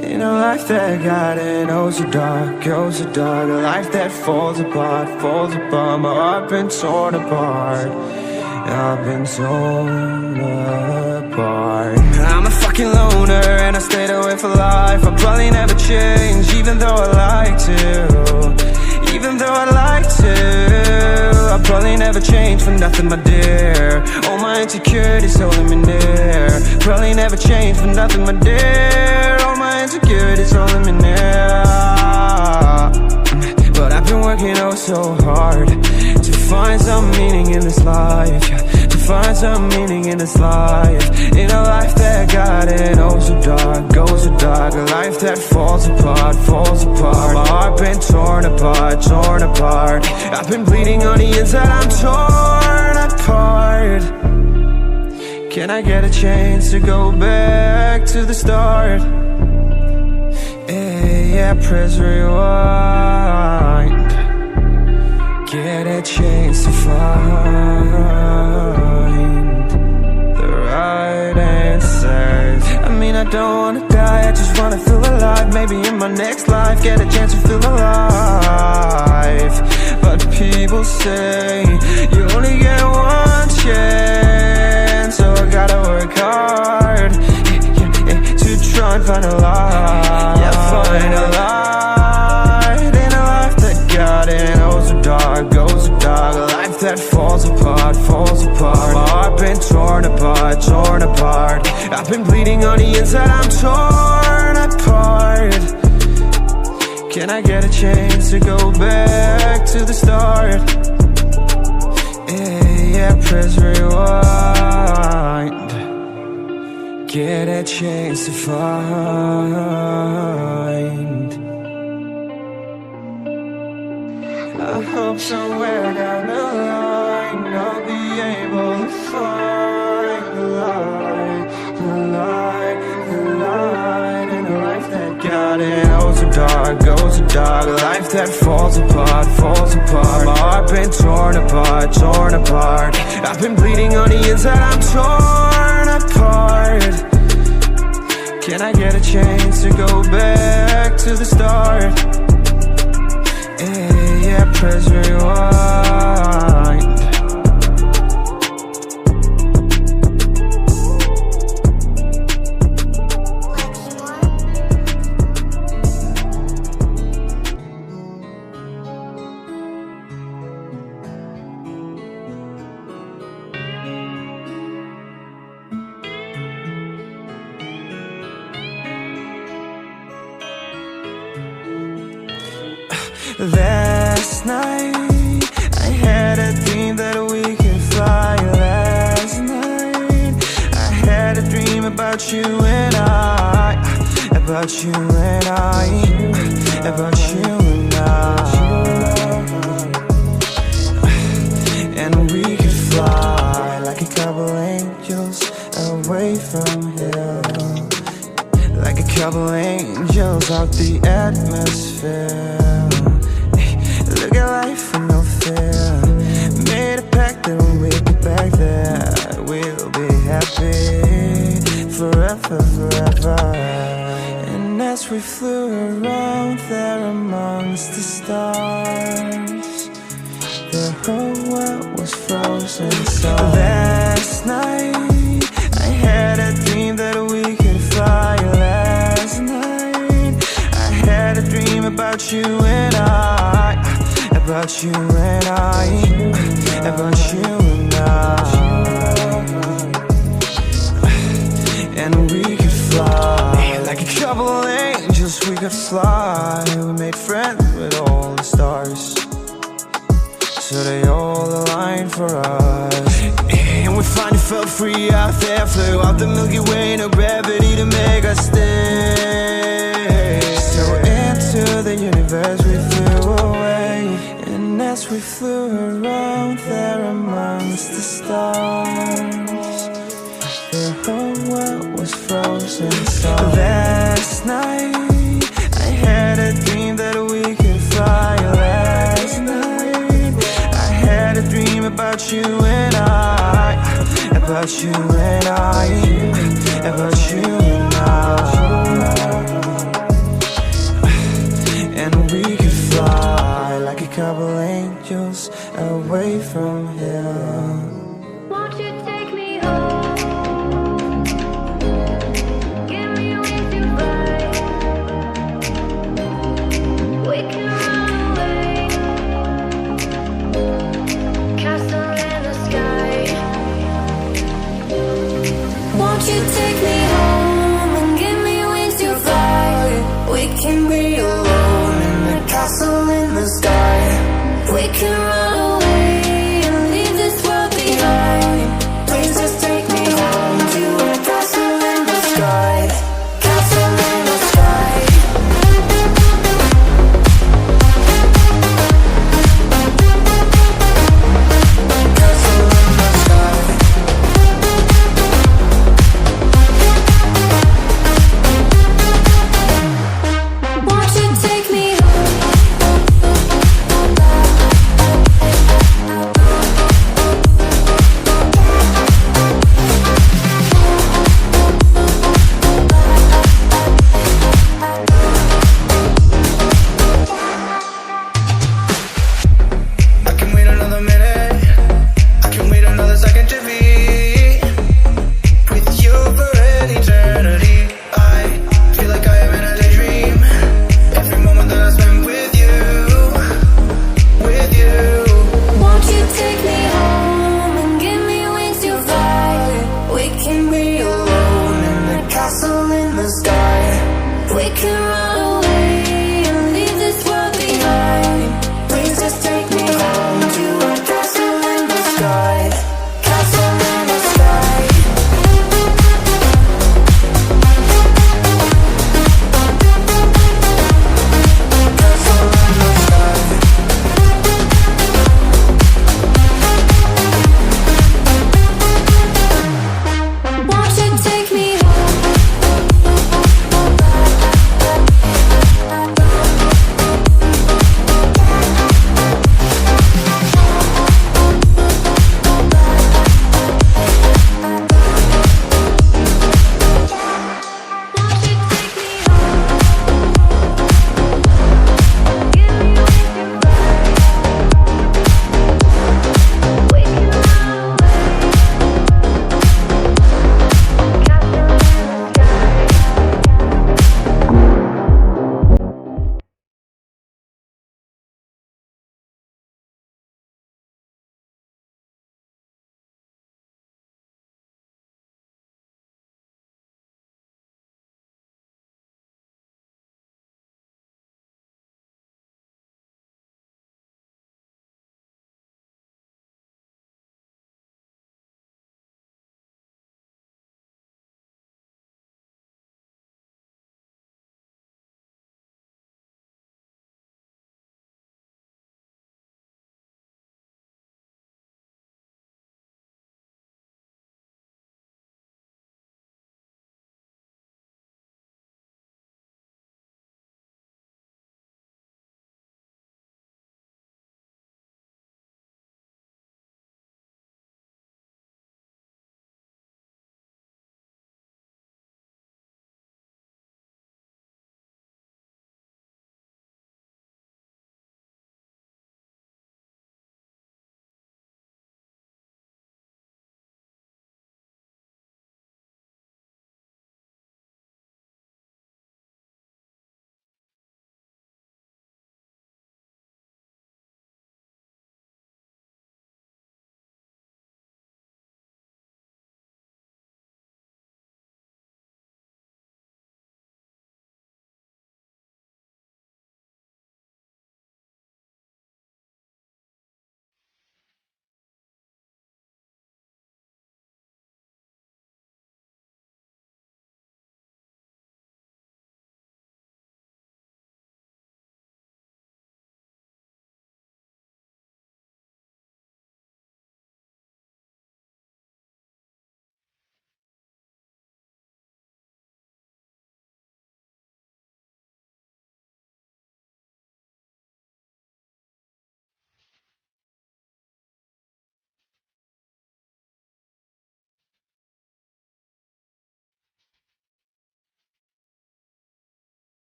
In a life that got it, oh so dark, oh so dark. A life that falls apart, falls apart. My heart been torn apart, I've been torn apart. I'm a fucking loner and I stayed away for life. I'll probably never change, even though I'd like to. Even though I'd like to, I'll probably never change for nothing, my dear. All my insecurities holding me near. Probably never change for nothing, my dear. All my insecurities holding me near. But I've been working oh so hard to find some meaning in this life, to find some meaning in this life. In a life that got it oh so dark, oh so dark. A life that falls apart, falls apart. My heart been torn apart, torn apart. I've been bleeding on the inside, I'm torn apart. Can I get a chance to go back to the start? Yeah, press rewind. Get a chance to find the right answers. I mean, I don't wanna die, I just wanna feel alive. Maybe in my next life, get a chance to feel alive. But people say you only get one chance, so I gotta work hard to try and find a light. Yeah, find a light in a life that got it oh so dark, oh so dark. A life that falls apart, falls apart. My heart been torn apart, torn apart. I've been bleeding on the inside, I'm torn apart. Can I get a chance to go back to the start? Yeah, press rewind. Get a chance to find. I hope somewhere down the line I'll be able to find the light, the light, the light. In a life that got it oh so dark, oh so dark. A life that falls apart, falls apart. My heart been torn apart, torn apart. I've been bleeding on the inside, I'm torn apart. Can I get a chance to go back to the start? Yeah, press rewind. Last night I had a dream that we could fly. Last night I had a dream about you and I, about you and I, about you and I. And we could fly like a couple angels away from here, like a couple angels out the atmosphere. Look at life with no fear. Made a pact that when we get back there, we'll be happy forever, forever. And as we flew around there amongst the stars, the whole world was frozen solid. Last night I had a dream that we could fly. Last night I had a dream about you and I, about you and I, about you and I. And we could fly like a couple angels, we could fly. We made friends with all the stars, so they all aligned for us. And we finally felt free out there, flew out the Milky Way, no gravity to make us stay. So into the universe we flew away. And as we flew around there amongst the stars, the whole world was frozen solid. Last night I had a dream that we could fly. Last night I had a dream about you and I, about you and I, about you and I. We can run away and leave this world behind. Please just take me home to a castle in the sky. Castle in the sky. Castle in the sky. Won't you take me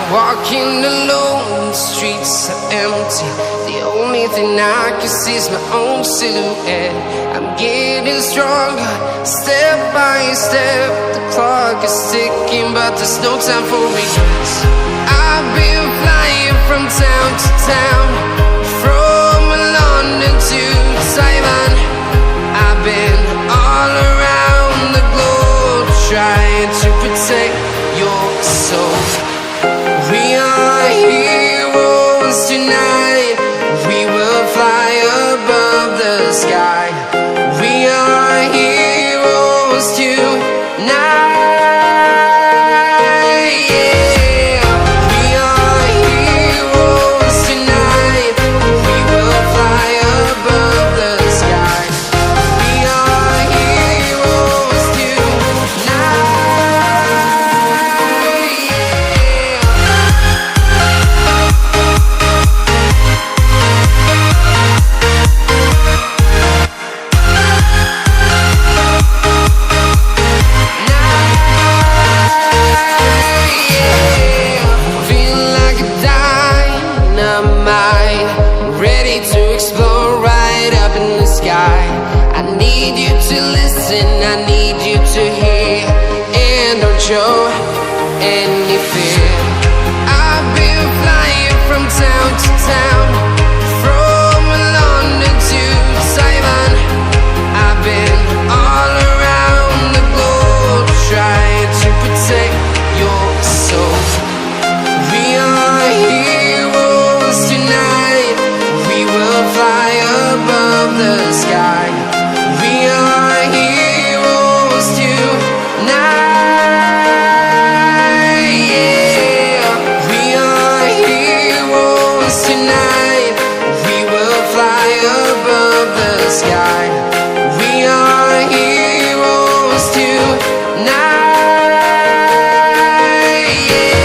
Walking alone, the streets are empty. The only thing I can see is my own silhouette. I'm getting stronger, step by step. The clock is ticking, but there's no time for regrets. I've been flying from town to town, from ready to explore right up in the sky. I need you to listen, I need you to hear, and don't show any fear. I've been flying from town to town, from London to Taiwan. I've been all around the globe trying to protect your soul. We are heroes tonight, we will fly above the sky. We are heroes tonight, yeah. We are heroes tonight, we will fly above the sky. We are heroes tonight, yeah.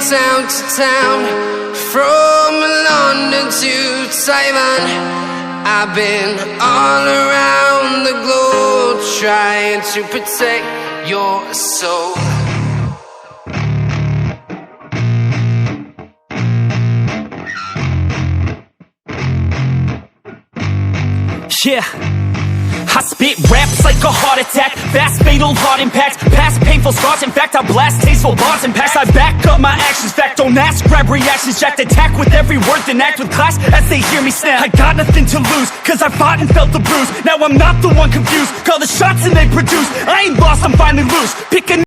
Town to town, from London to Taiwan. I've been all around the globe trying to protect your soul. Yeah, I spit raps like a heart attack, fast fatal heart impacts, past painful scars. In fact, I blast tasteful bars and packs. I back up my actions, fact don't ask, grab reactions, jacked attack with every word, then act with class as they hear me snap. I got nothing to lose, cause I fought and felt the bruise. Now I'm not the one confused, call the shots and they produce. I ain't lost, I'm finally loose, pick a